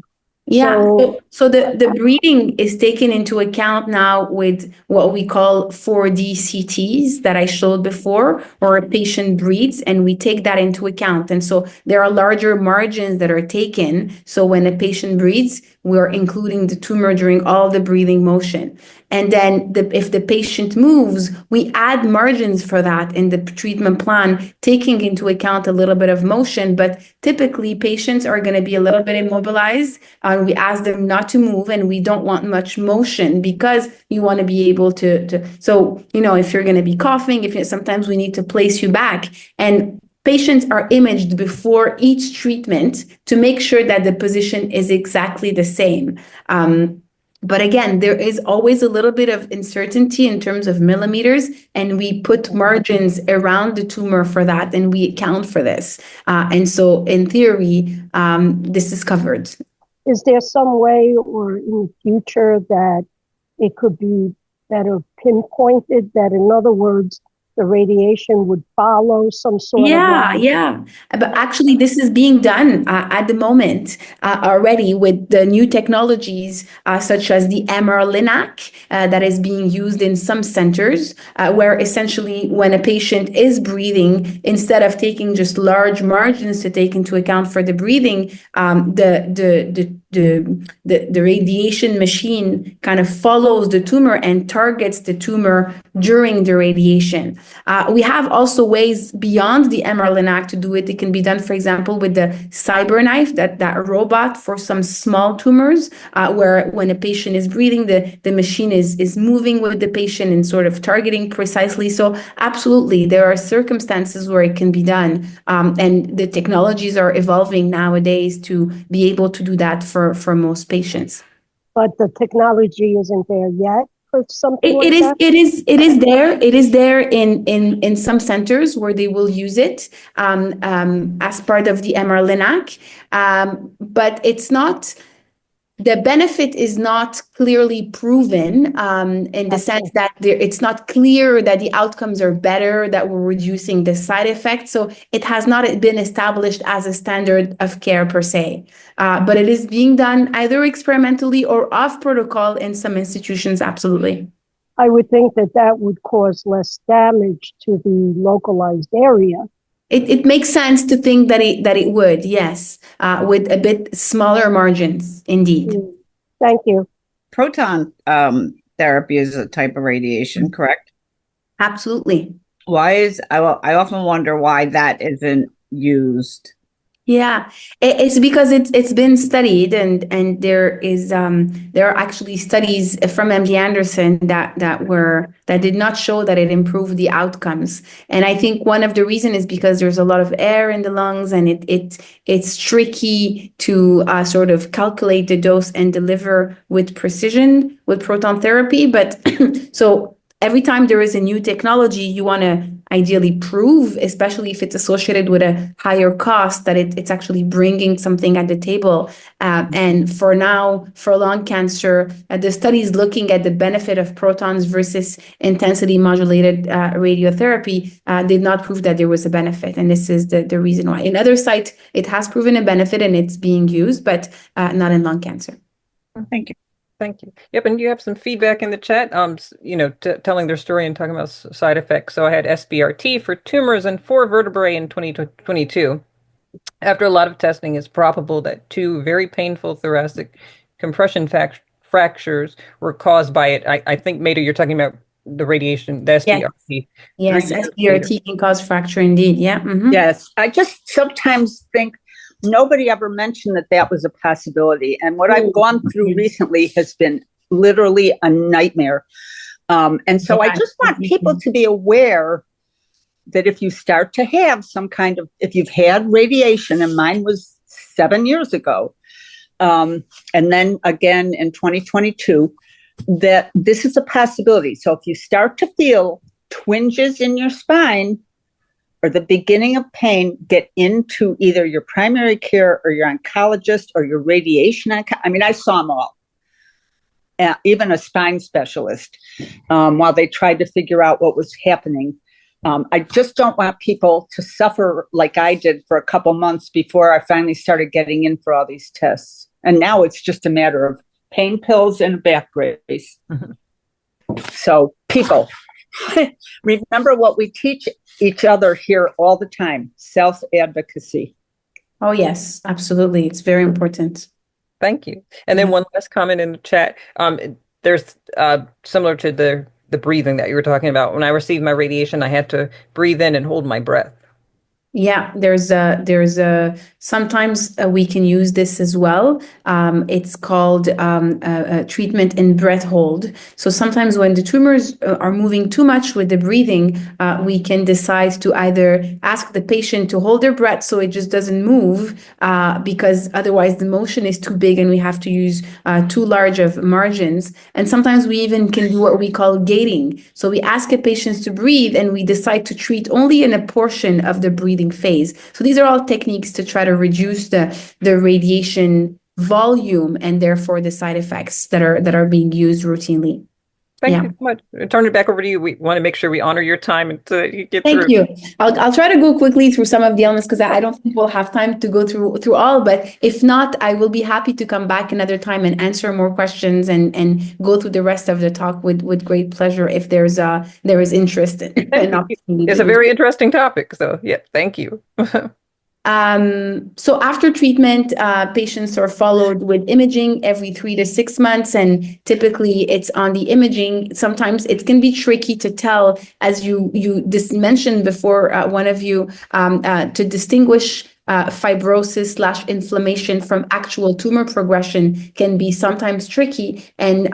Yeah, So, so the breathing is taken into account now with what we call 4D CTs that I showed before, or a patient breathes, and we take that into account. And so there are larger margins that are taken. So when a patient breathes, we're including the tumor during all the breathing motion. And then if the patient moves, we add margins for that in the treatment plan, taking into account a little bit of motion. But typically, patients are going to be a little bit immobilized. We ask them not to move, and we don't want much motion because you want to be able to. So, if you're going to be coughing, sometimes we need to place you back. And patients are imaged before each treatment to make sure that the position is exactly the same. But again, there is always a little bit of uncertainty in terms of millimeters, and we put margins around the tumor for that, and we account for this. And so in theory, this is covered. is there some way or in the future that it could be better pinpointed, that in other words, the radiation would follow some sort of line? Yeah. But actually, this is being done at the moment already with the new technologies such as the MR-Linac that is being used in some centers, where essentially when a patient is breathing, instead of taking just large margins to take into account for the breathing, the radiation machine kind of follows the tumor and targets the tumor during the radiation. We have also ways beyond the MR-Linac to do it. It can be done, for example, with the CyberKnife, that robot for some small tumors, where when a patient is breathing, the machine is moving with the patient and sort of targeting precisely. So absolutely, there are circumstances where it can be done. And the technologies are evolving nowadays to be able to do that for most patients. But the technology isn't there yet for something like that? It is there in some centers where they will use it as part of the MR-Linac, but it's not. The benefit is not clearly proven in the sense that it's not clear that the outcomes are better, that we're reducing the side effects. So it has not been established as a standard of care per se, but it is being done either experimentally or off protocol in some institutions, absolutely. I would think that would cause less damage to the localized area. It makes sense to think that it would, yes, with a bit smaller margins, indeed. Thank you. Proton therapy is a type of radiation, correct? Absolutely. I often wonder why that isn't used. Yeah, it's because it's been studied, and there are actually studies from MD Anderson that did not show that it improved the outcomes. And I think one of the reasons is because there's a lot of air in the lungs, and it's tricky to sort of calculate the dose and deliver with precision with proton therapy. But so every time there is a new technology, you want to ideally prove, especially if it's associated with a higher cost, that it's actually bringing something at the table. And for now, for lung cancer, the studies looking at the benefit of protons versus intensity modulated radiotherapy did not prove that there was a benefit. And this is the reason why. In other sites, it has proven a benefit and it's being used, but not in lung cancer. Thank you. Thank you. Yep, and you have some feedback in the chat, telling their story and talking about side effects. So I had SBRT for tumors and 4 vertebrae in 2022. After a lot of testing, it's probable that 2 very painful thoracic compression fractures were caused by it. I think, Maida, you're talking about the radiation, the SBRT. Yes, SBRT can cause fracture indeed. Yeah. Mm-hmm. Yes, I just sometimes think nobody ever mentioned that was a possibility. And what I've gone through recently has been literally a nightmare. And so I just want people to be aware that if you start to have if you've had radiation, and mine was 7 years ago, and then again in 2022, that this is a possibility. So if you start to feel twinges in your spine, or the beginning of pain, get into either your primary care or your oncologist or your radiation. I saw them all, even a spine specialist, while they tried to figure out what was happening. I just don't want people to suffer like I did for a couple months before I finally started getting in for all these tests. And now it's just a matter of pain pills and a back brace. So people, remember what we teach each other here all the time, self-advocacy. Oh, yes, absolutely. It's very important. Thank you. And then one last comment in the chat. There's similar to the breathing that you were talking about. When I received my radiation, I had to breathe in and hold my breath. Yeah, sometimes we can use this as well. It's called treatment in breath hold. So sometimes when the tumors are moving too much with the breathing, we can decide to either ask the patient to hold their breath so it just doesn't move, because otherwise the motion is too big and we have to use too large of margins. And sometimes we even can do what we call gating. So we ask a patient to breathe and we decide to treat only in a portion of the breathing phase. So these are all techniques to try to reduce the radiation volume and therefore the side effects that are being used routinely. Thank you so much. I'll turn it back over to you. We want to make sure we honor your time and so you get through. Thank you. I'll try to go quickly through some of the elements because I don't think we'll have time to go through all, but if not, I will be happy to come back another time and answer more questions and go through the rest of the talk with great pleasure if there is interest in It's a very interesting topic. So yeah, thank you. So after treatment, patients are followed with imaging every 3 to 6 months, and typically it's on the imaging. Sometimes it can be tricky to tell, as you mentioned before, one of you, to distinguish fibrosis/inflammation from actual tumor progression can be sometimes tricky, and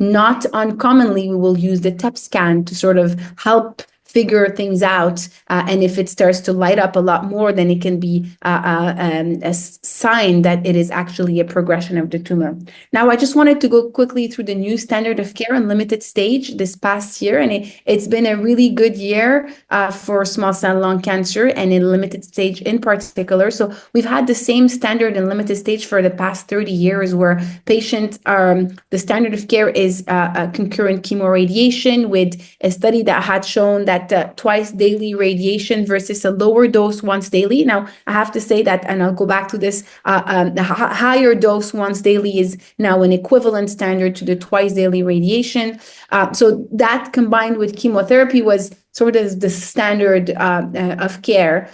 not uncommonly we will use the TEP scan to sort of help figure things out. And if it starts to light up a lot more, then it can be a sign that it is actually a progression of the tumor. Now, I just wanted to go quickly through the new standard of care in limited stage this past year. And it's been a really good year for small cell lung cancer and in limited stage in particular. So we've had the same standard in limited stage for the past 30 years where patients the standard of care is concurrent chemoradiation, with a study that had shown that twice daily radiation versus a lower dose once daily. Now, I have to say that, and I'll go back to this, the higher dose once daily is now an equivalent standard to the twice daily radiation. So that combined with chemotherapy was sort of the standard of care.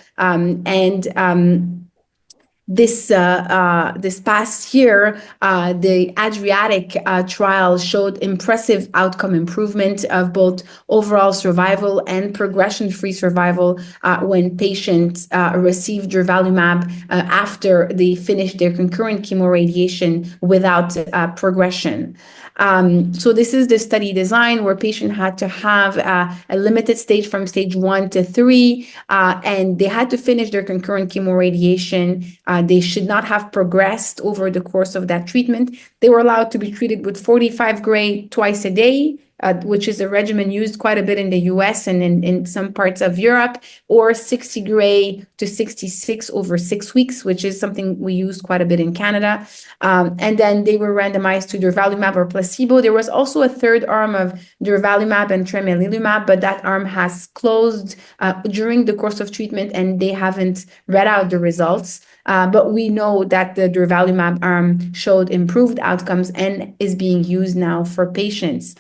This past year, the Adriatic trial showed impressive outcome improvement of both overall survival and progression-free survival when patients received durvalumab after they finished their concurrent chemoradiation without progression. So this is the study design where patient had to have a limited stage from stage 1 to 3, and they had to finish their concurrent chemoradiation. They should not have progressed over the course of that treatment. They were allowed to be treated with 45 gray twice a day, which is a regimen used quite a bit in the US and in some parts of Europe, or 60 gray to 66 over 6 weeks, which is something we use quite a bit in Canada. And then they were randomized to durvalumab or placebo. There was also a third arm of durvalumab and tremelimumab, but that arm has closed during the course of treatment and they haven't read out the results. But we know that the durvalumab arm showed improved outcomes and is being used now for patients.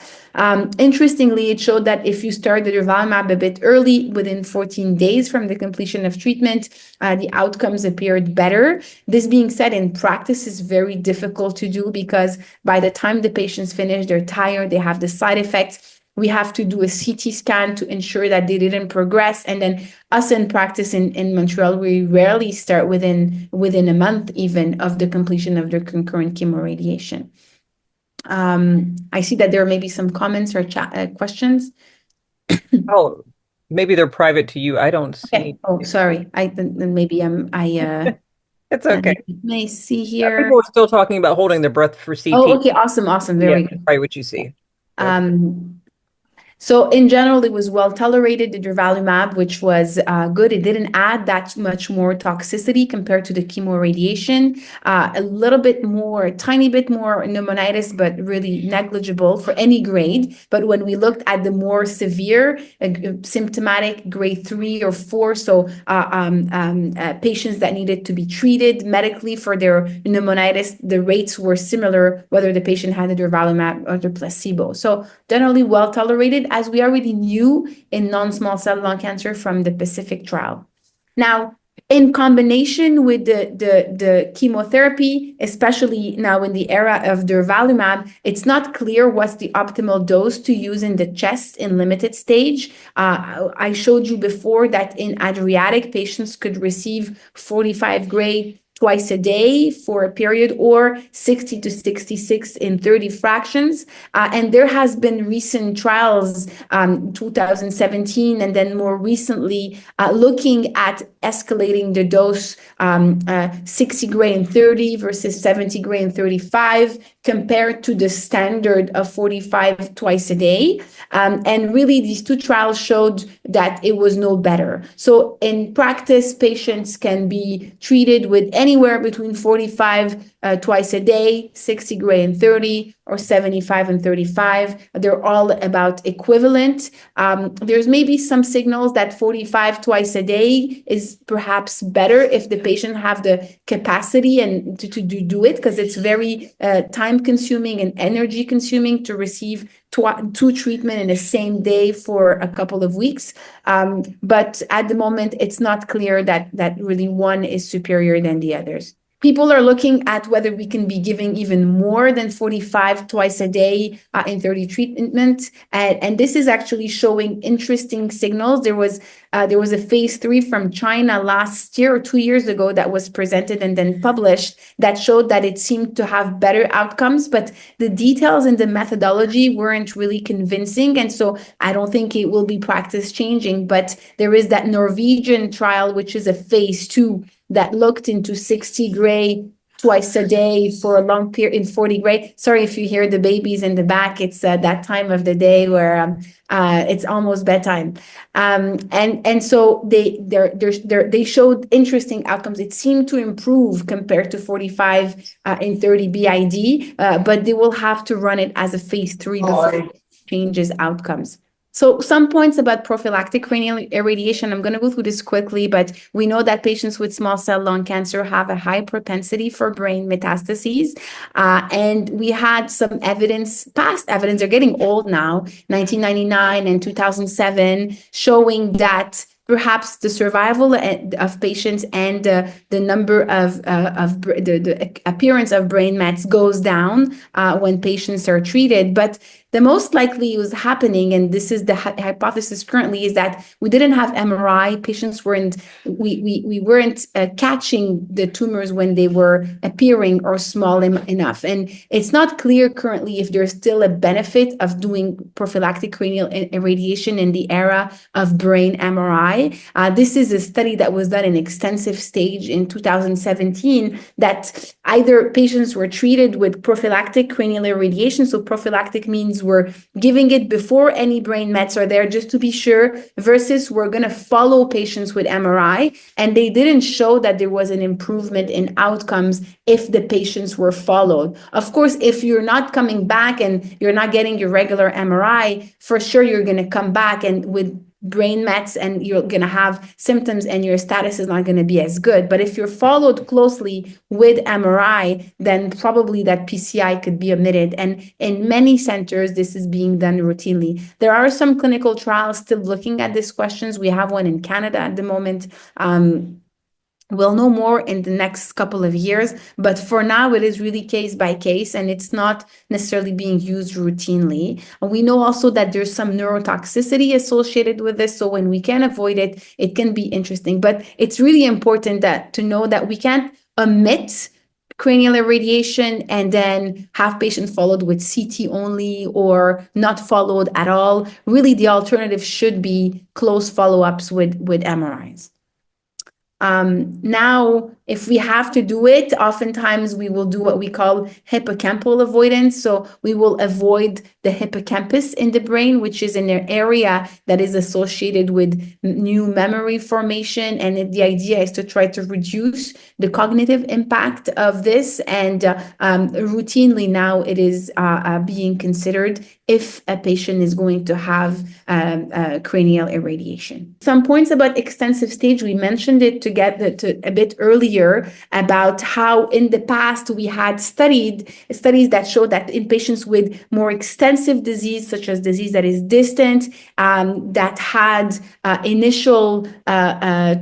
Interestingly, it showed that if you start the durvalumab a bit early, within 14 days from the completion of treatment, the outcomes appeared better. This being said, in practice, it's very difficult to do because by the time the patients finish, they're tired, they have the side effects. We have to do a CT scan to ensure that they didn't progress. And then us in practice in Montreal, we rarely start within a month even of the completion of their concurrent chemoradiation. I see that there may be some comments or questions. Oh, maybe they're private to you. I don't see. Okay. Oh, sorry. It's okay. May see here. People are still talking about holding their breath for CT. Oh, okay. Awesome. Very good. Right, what you see. So in general, it was well tolerated, the durvalumab, which was good. It didn't add that much more toxicity compared to the chemoradiation. A little bit more, tiny bit more pneumonitis, but really negligible for any grade. But when we looked at the more severe symptomatic grade 3 or 4, so patients that needed to be treated medically for their pneumonitis, the rates were similar whether the patient had the durvalumab or the placebo. So generally well tolerated, as we already knew in non-small cell lung cancer from the Pacific trial. Now, in combination with the chemotherapy, especially now in the era of durvalumab, it's not clear what's the optimal dose to use in the chest in limited stage. I showed you before that in Adriatic, patients could receive 45 gray twice a day for a period, or 60 to 66 in 30 fractions. And there has been recent trials, 2017, and then more recently, looking at escalating the dose, 60 gray and 30 versus 70 gray and 35, compared to the standard of 45 twice a day. And really, these two trials showed that it was no better. So in practice, patients can be treated with anywhere between 45 twice a day, 60 gray and 30, or 75 and 35. They're all about equivalent. There's maybe some signals that 45 twice a day is perhaps better if the patient have the capacity and to do it, because it's very time consuming and energy consuming to receive two treatment in the same day for a couple of weeks. But at the moment, it's not clear that really one is superior than the others. People are looking at whether we can be giving even more than 45 twice a day in 30 treatment. And this is actually showing interesting signals. There was a phase 3 from China last year or 2 years ago that was presented and then published that showed that it seemed to have better outcomes, but the details in the methodology weren't really convincing. And so I don't think it will be practice changing, but there is that Norwegian trial, which is a phase 2 that looked into 60 gray twice a day for a long period in 40 gray. Sorry if you hear the babies in the back. It's that time of the day where it's almost bedtime. And so they showed interesting outcomes. It seemed to improve compared to 45 in 30 BID, but they will have to run it as a phase 3 before it changes outcomes. So some points about prophylactic cranial irradiation. I'm going to go through this quickly, but we know that patients with small cell lung cancer have a high propensity for brain metastases. And we had some evidence, past evidence, they're getting old now, 1999 and 2007, showing that perhaps the survival of patients and the number of the appearance of brain mets goes down when patients are treated. But the most likely was happening, and this is the hypothesis currently, is that we didn't have MRI. Patients weren't, we weren't catching the tumors when they were appearing or small enough. And it's not clear currently if there's still a benefit of doing prophylactic cranial irradiation in the era of brain MRI. This is a study that was done in extensive stage in 2017 that either patients were treated with prophylactic cranial irradiation. So prophylactic means we're giving it before any brain mets are there just to be sure, versus we're going to follow patients with MRI. And they didn't show that there was an improvement in outcomes if the patients were followed. Of course, if you're not coming back and you're not getting your regular MRI, for sure you're going to come back and with brain mets and you're going to have symptoms and your status is not going to be as good. But if you're followed closely with MRI, then probably that PCI could be omitted. And in many centers, this is being done routinely. There are some clinical trials still looking at these questions. We have one in Canada at the moment. We'll know more in the next couple of years, but for now it is really case by case and it's not necessarily being used routinely. And we know also that there's some neurotoxicity associated with this, so when we can avoid it, it can be interesting. But it's really important to know that we can't omit cranial irradiation and then have patients followed with CT only or not followed at all. Really, the alternative should be close follow-ups with MRIs. Now, if we have to do it, oftentimes we will do what we call hippocampal avoidance. So we will avoid the hippocampus in the brain, which is an area that is associated with new memory formation. And the idea is to try to reduce the cognitive impact of this. And routinely now it is being considered if a patient is going to have cranial irradiation. Some points about extensive stage, we mentioned it a bit earlier about how in the past we had studies that showed that in patients with more extensive disease, such as disease that is distant, that had initial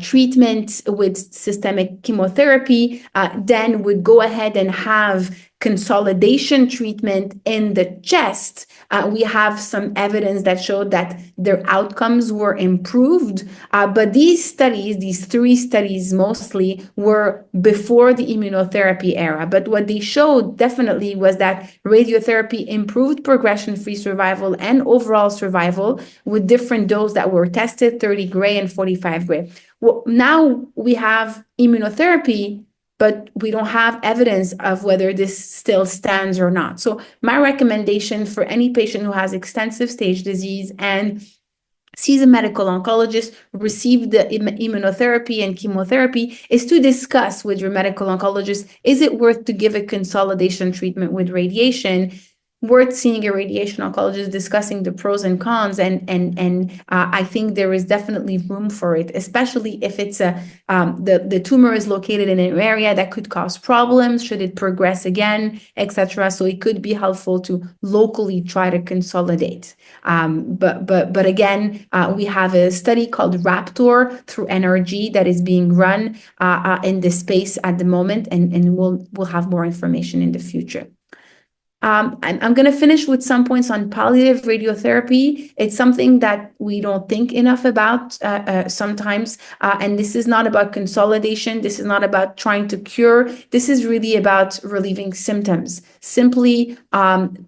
treatment with systemic chemotherapy, then would go ahead and have consolidation treatment in the chest. We have some evidence that showed that their outcomes were improved. But these three studies mostly were before the immunotherapy era. But what they showed definitely was that radiotherapy improved progression-free survival and overall survival with different doses that were tested, 30 gray and 45 gray. Well, now we have immunotherapy, but we don't have evidence of whether this still stands or not. So my recommendation for any patient who has extensive stage disease and sees a medical oncologist, receive the immunotherapy and chemotherapy, is to discuss with your medical oncologist, is it worth to give a consolidation treatment with radiation? Worth seeing a radiation oncologist, discussing the pros and cons, and I think there is definitely room for it, especially if it's the tumor is located in an area that could cause problems should it progress again, etc. So it could be helpful to locally try to consolidate. But again, we have a study called Raptor through NRG that is being run in this space at the moment, and we'll have more information in the future. I'm going to finish with some points on palliative radiotherapy. It's something that we don't think enough about sometimes. And this is not about consolidation. This is not about trying to cure. This is really about relieving symptoms, simply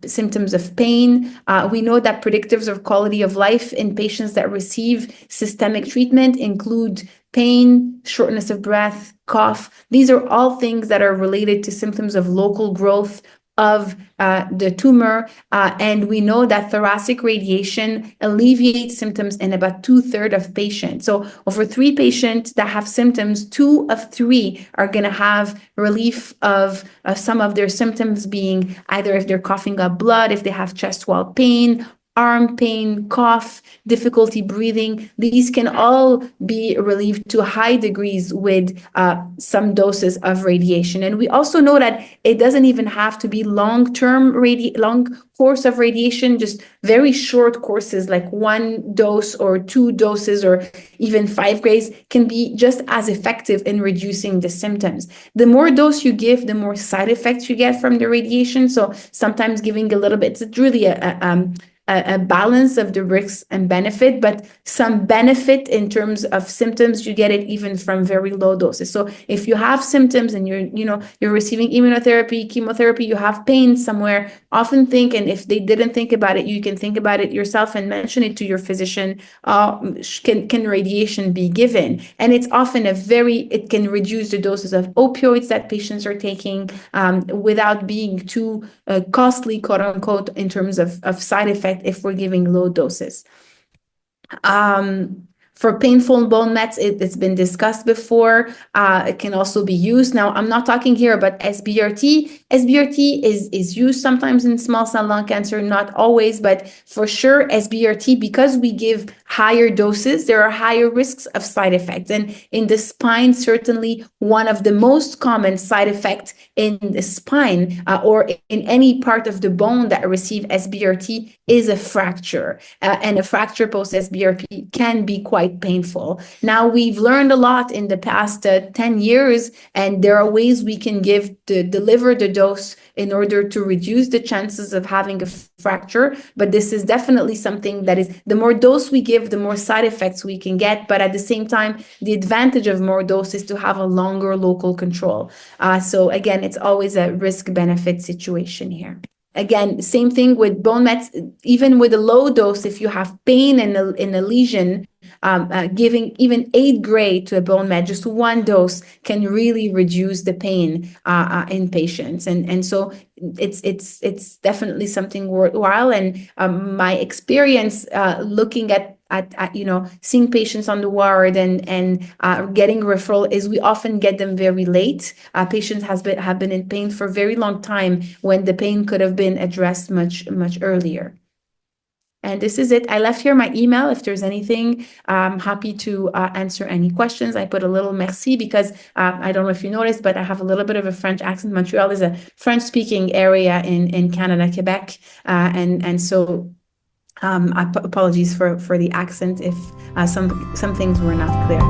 symptoms of pain. We know that predictors of quality of life in patients that receive systemic treatment include pain, shortness of breath, cough. These are all things that are related to symptoms of local growth of the tumor, and we know that thoracic radiation alleviates symptoms in about 2/3 of patients. So over 3 patients that have symptoms, 2 of 3 are going to have relief of some of their symptoms, being either if they're coughing up blood, if they have chest wall pain, arm pain, cough, difficulty breathing. These can all be relieved to high degrees with some doses of radiation. And we also know that it doesn't even have to be long course of radiation, just very short courses like 1 dose or 2 doses or even 5 grays can be just as effective in reducing the symptoms. The more dose you give, the more side effects you get from the radiation. So sometimes giving a little bit, it's really a balance of the risks and benefit, but some benefit in terms of symptoms, you get it even from very low doses. So if you have symptoms and you're receiving immunotherapy, chemotherapy, you have pain somewhere, often think, and if they didn't think about it, you can think about it yourself and mention it to your physician, can radiation be given? And it's often it can reduce the doses of opioids that patients are taking without being too costly, quote unquote, in terms of side effects if we're giving low doses. For painful bone mets, it's been discussed before. It can also be used. Now, I'm not talking here about SBRT. SBRT is used sometimes in small cell lung cancer, not always, but for sure SBRT, because we give higher doses, there are higher risks of side effects. And in the spine, certainly one of the most common side effects in the spine or in any part of the bone that receive SBRT is a fracture. And a fracture post-SBRT can be quite painful. Now, we've learned a lot in the past 10 years, and there are ways we can deliver the dose in order to reduce the chances of having a fracture. But this is definitely something that is, the more dose we give, the more side effects we can get. But at the same time, the advantage of more dose is to have a longer local control. So again, it's always a risk-benefit situation here. Again, same thing with bone mets. Even with a low dose, if you have pain in a lesion, giving even 8th grade to a bone med, just one dose can really reduce the pain in patients. And so it's definitely something worthwhile. And my experience looking at seeing patients on the ward and getting referral is we often get them very late. Patients have been in pain for a very long time when the pain could have been addressed much earlier. And this is it. I left here my email. If there's anything, I'm happy to answer any questions. I put a little merci because I don't know if you noticed, but I have a little bit of a French accent. Montreal is a French-speaking area in Canada, Quebec, and so apologies for the accent if some things were not clear.